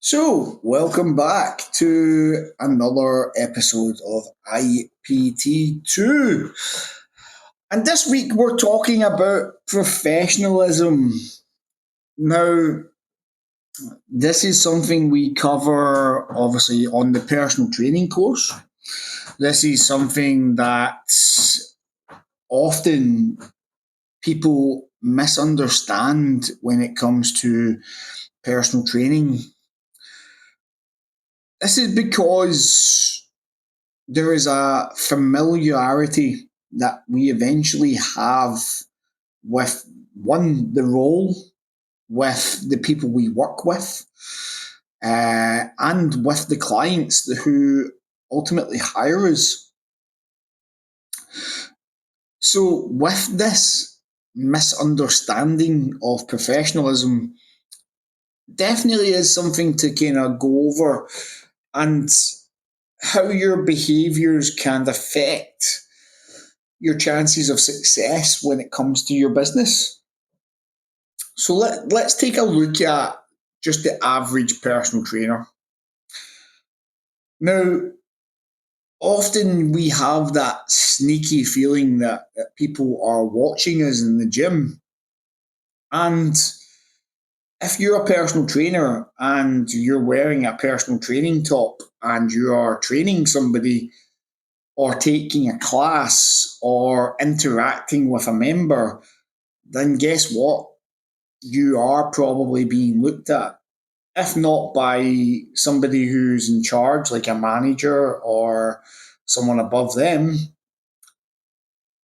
Welcome back to another episode of IPT2. And this week we're talking about professionalism. Now, this is something we cover obviously on the personal training course. This is something that often people misunderstand when it comes to personal training. This is because there is a familiarity that we eventually have with the role, with the people we work with, and with the clients who ultimately hire us. So, with this misunderstanding of professionalism, definitely is something to kind of go over and how your behaviors can affect your chances of success when it comes to your business. So let's take a look at just the average personal trainer. Now, often we have that sneaky feeling that people are watching us in the gym. And if you're a personal trainer and you're wearing a personal training top and you are training somebody or taking a class or interacting with a member, then guess what? You are probably being looked at, if not by somebody who's in charge, like a manager or someone above them.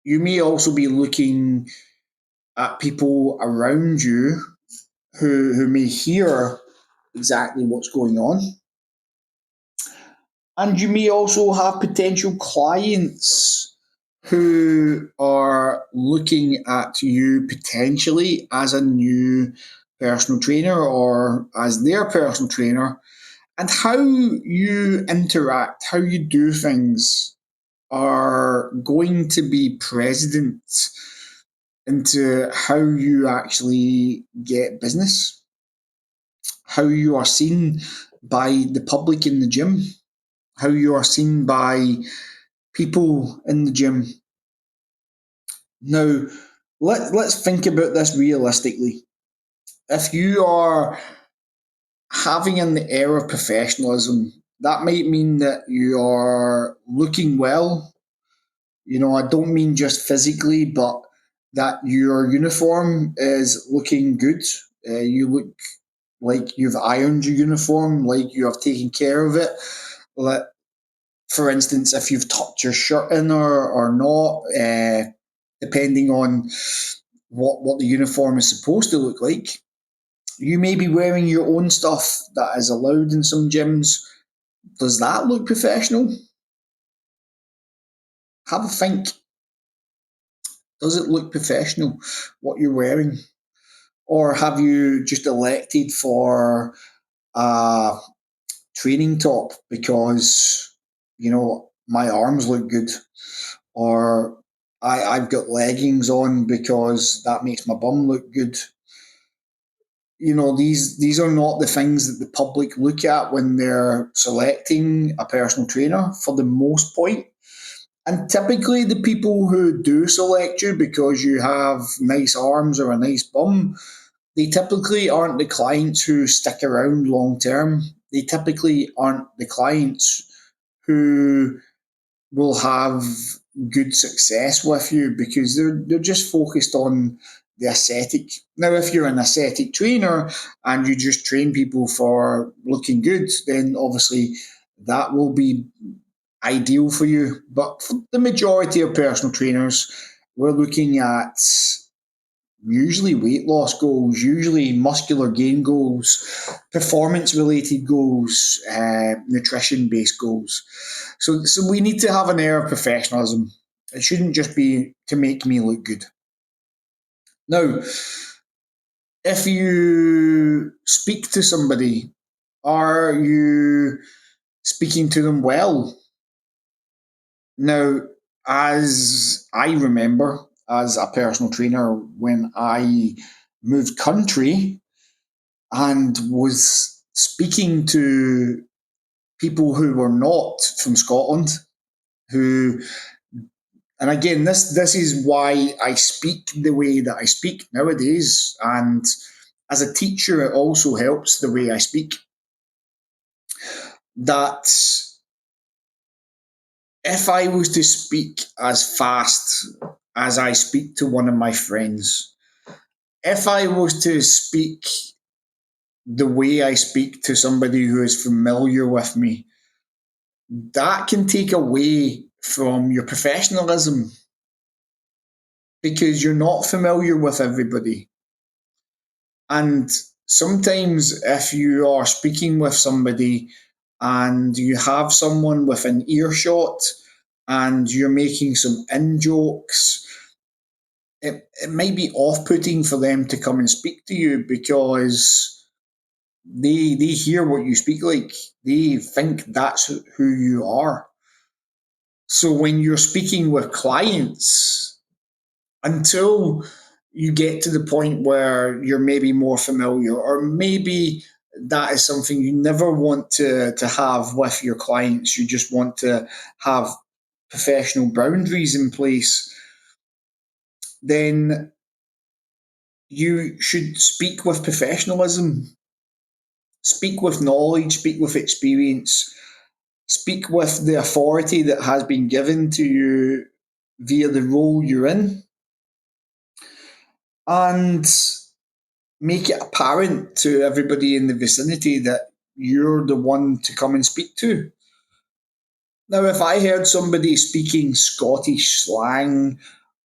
You may also be looking at people around you who may hear exactly what's going on. And you may also have potential clients who are looking at you potentially as a new personal trainer or as their personal trainer, and how you interact, how you do things are going to be precedent into how you actually get business, how you are seen by the public in the gym, how you are seen by people in the gym. Now, let's think about this realistically. If you are having an air of professionalism, that might mean that you are looking well. I don't mean just physically, but that your uniform is looking good. You look like you've ironed your uniform, like you have taken care of it. Like, for instance, if you've tucked your shirt in or not, depending on what the uniform is supposed to look like. You may be wearing your own stuff that is allowed in some gyms. Does that look professional? Have a think. Does it look professional what you're wearing? Or have you just elected for a training top because, my arms look good? Or I've got leggings on because that makes my bum look good. These are not the things that the public look at when they're selecting a personal trainer for the most point. And typically, the people who do select you because you have nice arms or a nice bum, they typically aren't the clients who stick around long term. They typically aren't the clients who will have good success with you because they're just focused on the aesthetic. Now, if you're an aesthetic trainer and you just train people for looking good, then obviously that will be ideal for you. But for the majority of personal trainers, we're looking at usually weight loss goals, usually muscular gain goals, performance related goals, nutrition based goals. So we need to have an air of professionalism. It shouldn't just be to make me look good. Now, if you speak to somebody, are you speaking to them well? Now, as I remember, as a personal trainer, when I moved country and was speaking to people who were not from Scotland, who, and again, this is why I speak the way that I speak nowadays, and as a teacher, it also helps the way I speak. That if I was to speak as fast as I speak to one of my friends, if I was to speak the way I speak to somebody who is familiar with me, that can take away from your professionalism because you're not familiar with everybody. And sometimes, if you are speaking with somebody and you have someone within earshot and you're making some in jokes, it might be off putting for them to come and speak to you because they hear what you speak like. They think that's who you are. So when you're speaking with clients, until you get to the point where you're maybe more familiar, or maybe that is something you never want to have with your clients, you just want to have professional boundaries in place, then you should speak with professionalism, speak with knowledge, speak with experience, speak with the authority that has been given to you via the role you're in, and make it apparent to everybody in the vicinity that you're the one to come and speak to. Now, if I heard somebody speaking Scottish slang,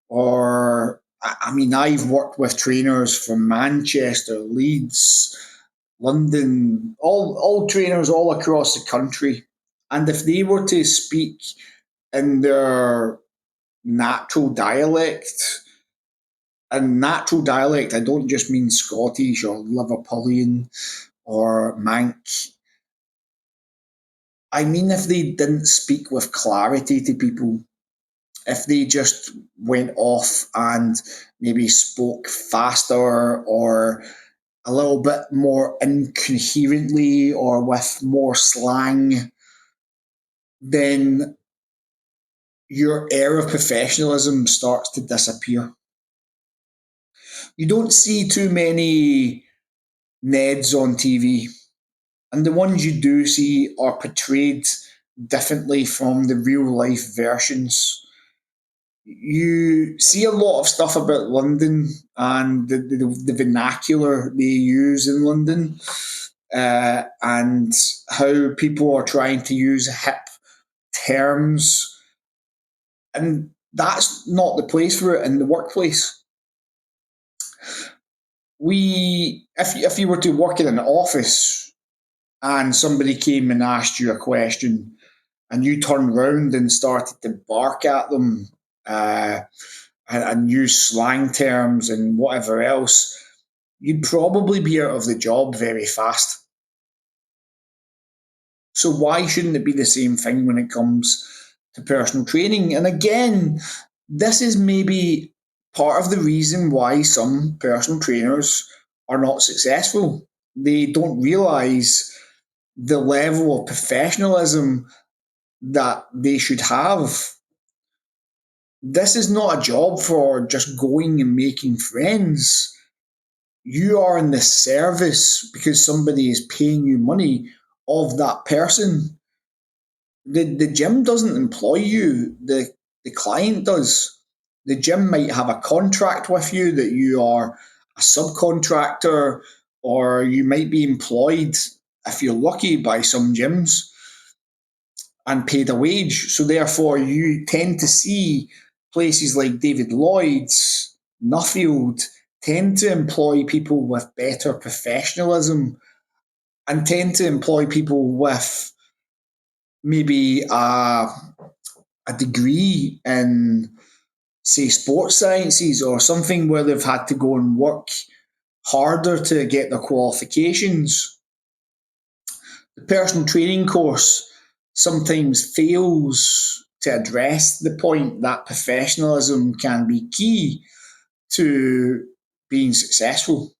or I mean, I've worked with trainers from Manchester, Leeds, London, all trainers all across the country. And if they were to speak in their natural dialect, and natural dialect, I don't just mean Scottish or Liverpudlian or Manx. I mean, if they didn't speak with clarity to people, if they just went off and maybe spoke faster or a little bit more incoherently or with more slang, then your air of professionalism starts to disappear. You don't see too many Neds on TV, and the ones you do see are portrayed differently from the real life versions. You see a lot of stuff about London and the vernacular they use in London, and how people are trying to use hip terms. And that's not the place for it in the workplace. If you were to work in an office and somebody came and asked you a question and you turned round and started to bark at them, uh, and use slang terms and whatever else, you'd probably be out of the job very fast. So why shouldn't it be the same thing when it comes to personal training? And again, this is maybe part of the reason why some personal trainers are not successful. They don't realize the level of professionalism that they should have. This is not a job for just going and making friends. You are in the service because somebody is paying you money of that person. The gym doesn't employ you, the client does. The gym might have a contract with you that you are a subcontractor, or you might be employed, if you're lucky, by some gyms and paid a wage. So therefore, you tend to see places like David Lloyd's, Nuffield, tend to employ people with better professionalism and tend to employ people with maybe a degree in, say, sports sciences or something where they've had to go and work harder to get their qualifications. The personal training course sometimes fails to address the point that professionalism can be key to being successful.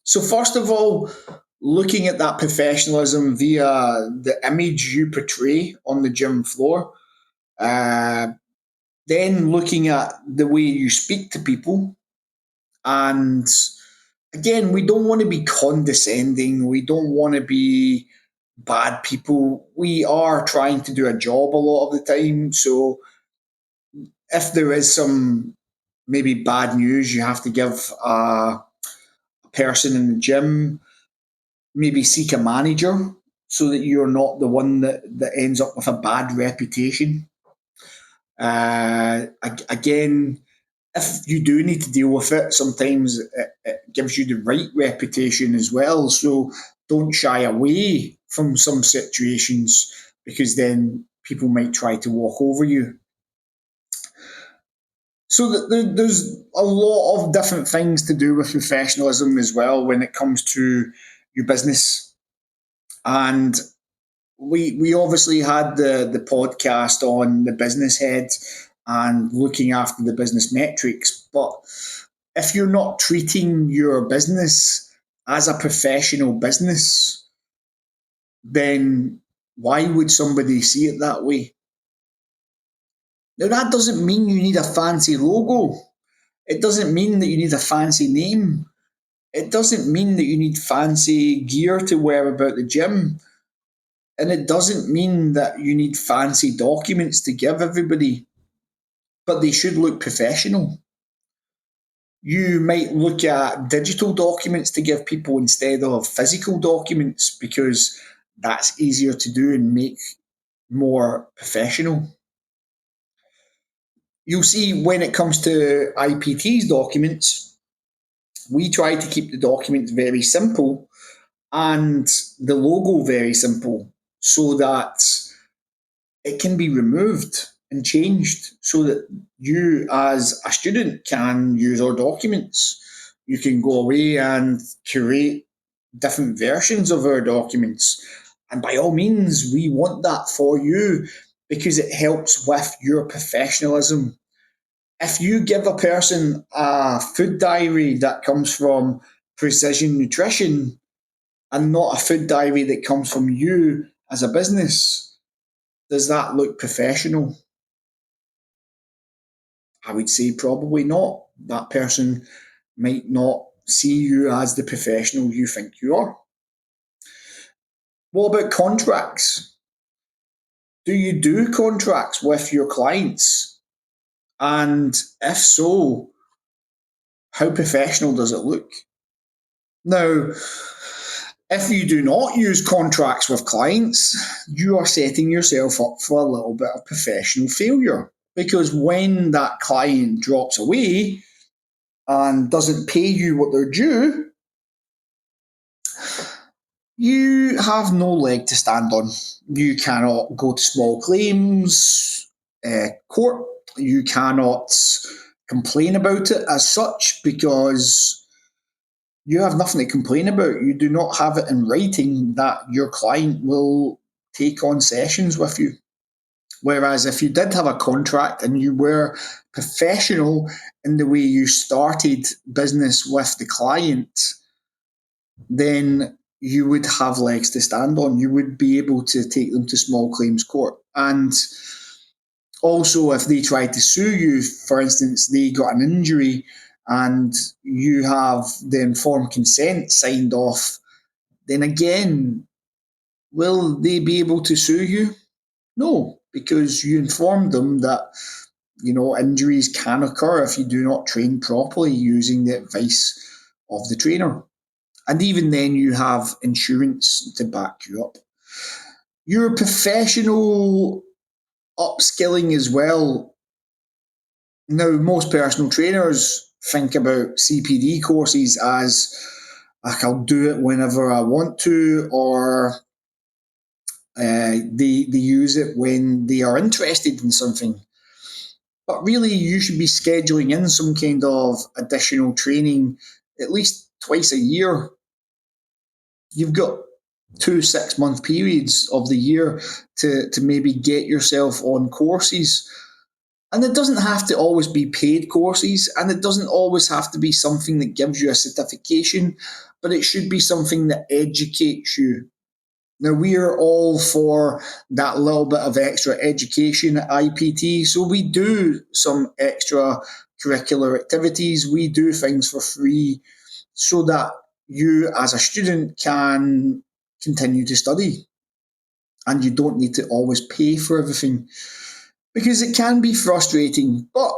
So, first of all, looking at that professionalism via the image you portray on the gym floor, uh, then looking at the way you speak to people. And again, we don't want to be condescending, we don't want to be bad people. We are trying to do a job a lot of the time. So if there is some maybe bad news you have to give a person in the gym, maybe seek a manager so that you're not the one that ends up with a bad reputation. Again, if you do need to deal with it, sometimes it gives you the right reputation as well. So don't shy away from some situations because then people might try to walk over you. So there's a lot of different things to do with professionalism as well when it comes to your business. And we obviously had the podcast on the business head and looking after the business metrics. But if you're not treating your business as a professional business, then why would somebody see it that way? Now, that doesn't mean you need a fancy logo. It doesn't mean that you need a fancy name. It doesn't mean that you need fancy gear to wear about the gym. And it doesn't mean that you need fancy documents to give everybody, but they should look professional. You might look at digital documents to give people instead of physical documents because that's easier to do and make more professional. You'll see when it comes to IPT's documents, we try to keep the documents very simple and the logo very simple so that it can be removed and changed so that you as a student can use our documents. You can go away and curate different versions of our documents. And by all means, we want that for you because it helps with your professionalism. If you give a person a food diary that comes from Precision Nutrition and not a food diary that comes from you as a business, does that look professional? I would say probably not. That person might not see you as the professional you think you are. What about contracts? Do you do contracts with your clients? And if so, how professional does it look? Now, if you do not use contracts with clients, you are setting yourself up for a little bit of professional failure. Because when that client drops away and doesn't pay you what they're due, you have no leg to stand on. You cannot go to small claims court. You cannot complain about it as such because you have nothing to complain about. You do not have it in writing that your client will take on sessions with you. Whereas if you did have a contract and you were professional in the way you started business with the client, then you would have legs to stand on. You would be able to take them to small claims court. And also, if they tried to sue you, for instance, they got an injury and you have the informed consent signed off, then again, will they be able to sue you? No, because you informed them that injuries can occur if you do not train properly using the advice of the trainer. And even then, you have insurance to back you up. Your professional upskilling as well. Now, most personal trainers think about CPD courses as like I'll do it whenever I want to, or they use it when they are interested in something. But really, you should be scheduling in some kind of additional training at least twice a year. You've got 2 6 month periods of the year to maybe get yourself on courses. And it doesn't have to always be paid courses, and it doesn't always have to be something that gives you a certification, but it should be something that educates you. Now, we are all for that little bit of extra education at IPT, so we do some extra curricular activities, we do things for free so that you, as a student, can continue to study and you don't need to always pay for everything because it can be frustrating, but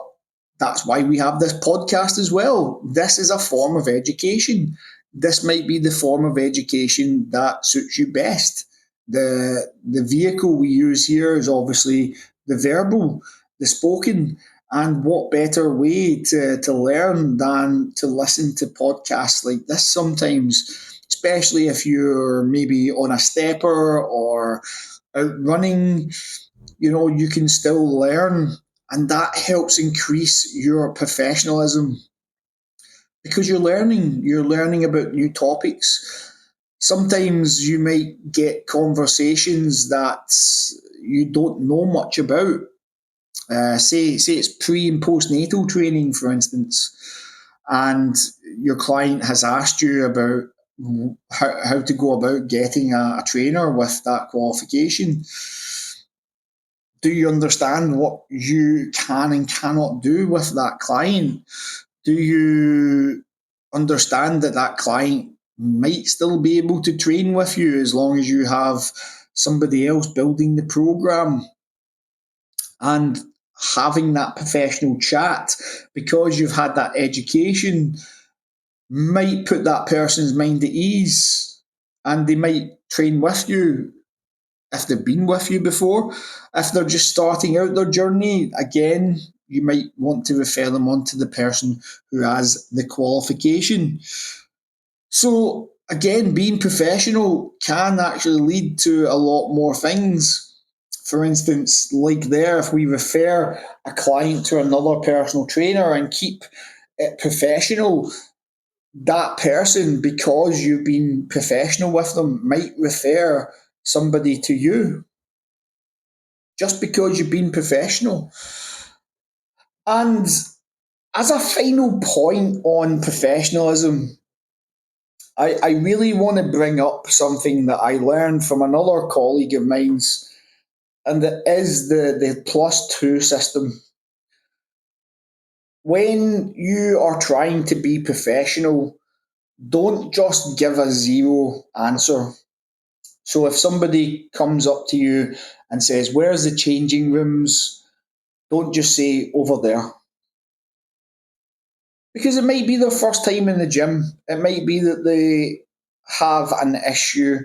that's why we have this podcast as well. This is a form of education. This might be the form of education that suits you best. The vehicle we use here is obviously the verbal, the spoken. And what better way to learn than to listen to podcasts like this sometimes, especially if you're maybe on a stepper or out running, you can still learn, and that helps increase your professionalism because you're learning about new topics. Sometimes you might get conversations that you don't know much about. Say it's pre and postnatal training, for instance, and your client has asked you about how to go about getting a trainer with that qualification. Do you understand what you can and cannot do with that client? Do you understand that that client might still be able to train with you as long as you have somebody else building the program? And having that professional chat because you've had that education might put that person's mind at ease and they might train with you if they've been with you before. If they're just starting out their journey, again, you might want to refer them on to the person who has the qualification. So, again, being professional can actually lead to a lot more things. For instance, like there, if we refer a client to another personal trainer and keep it professional, that person, because you've been professional with them, might refer somebody to you just because you've been professional. And as a final point on professionalism, I really want to bring up something that I learned from another colleague of mine's, and that is the plus two system. When you are trying to be professional, don't just give a zero answer. So if somebody comes up to you and says, "Where's the changing rooms?" don't just say over there. Because it might be their first time in the gym. It might be that they have an issue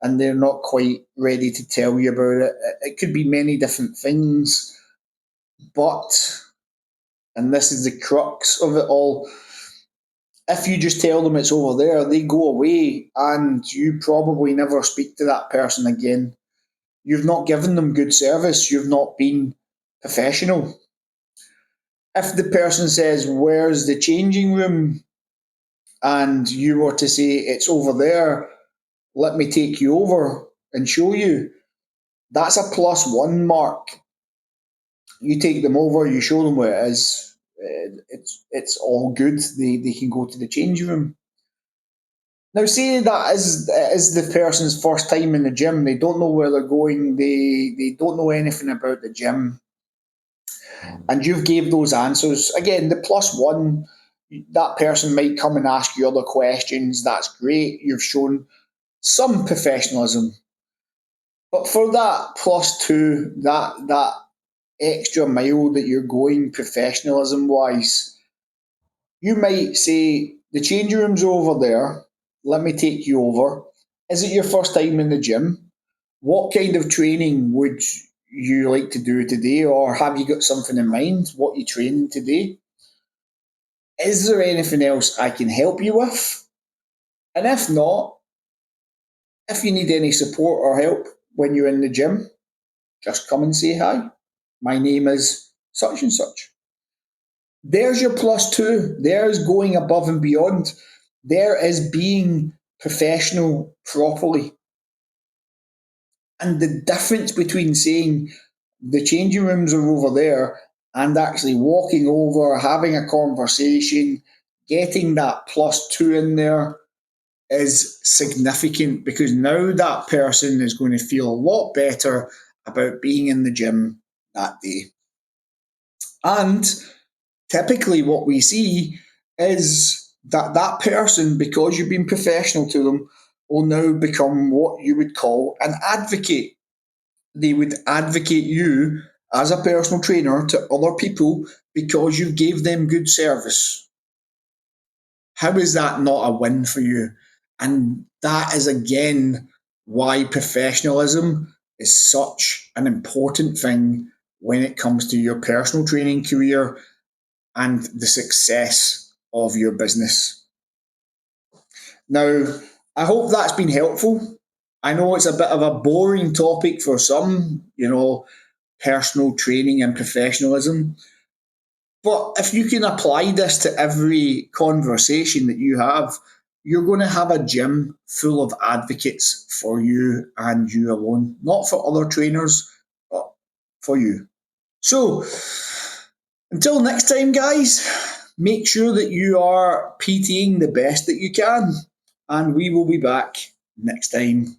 and they're not quite ready to tell you about it. It could be many different things. But, and this is the crux of it all, if you just tell them it's over there, they go away and you probably never speak to that person again. You've not given them good service. You've not been professional. If the person says, "Where's the changing room?" and you were to say, "It's over there, let me take you over and show you," that's a plus one mark. You take them over, you show them where it is. It's all good. They can go to the change room. Now, say that is the person's first time in the gym. They don't know where they're going. They don't know anything about the gym, and you've gave those answers. Again, the plus one, that person might come and ask you other questions. That's great. You've shown some professionalism. But for that plus two, that extra mile that you're going professionalism wise, you might say, "The change room's over there. Let me take you over. Is it your first time in the gym? What kind of training would you like to do today? Or have you got something in mind? What you training today? Is there anything else I can help you with? And if not, if you need any support or help when you're in the gym, just come and say hi. My name is such and such." There's your plus two. There's going above and beyond. There is being professional properly. And the difference between saying the changing rooms are over there and actually walking over, having a conversation, getting that +2 in there is significant, because now that person is going to feel a lot better about being in the gym that day. And typically, what we see is that that person, because you've been professional to them, will now become what you would call an advocate. They would advocate you as a personal trainer to other people because you gave them good service. How is that not a win for you? And that is again why professionalism is such an important thing when it comes to your personal training career and the success of your business. Now, I hope that's been helpful. I know it's a bit of a boring topic for some, personal training and professionalism. But if you can apply this to every conversation that you have, you're going to have a gym full of advocates for you and you alone, not for other trainers, but for you. So, until next time, guys, make sure that you are PTing the best that you can, and we will be back next time.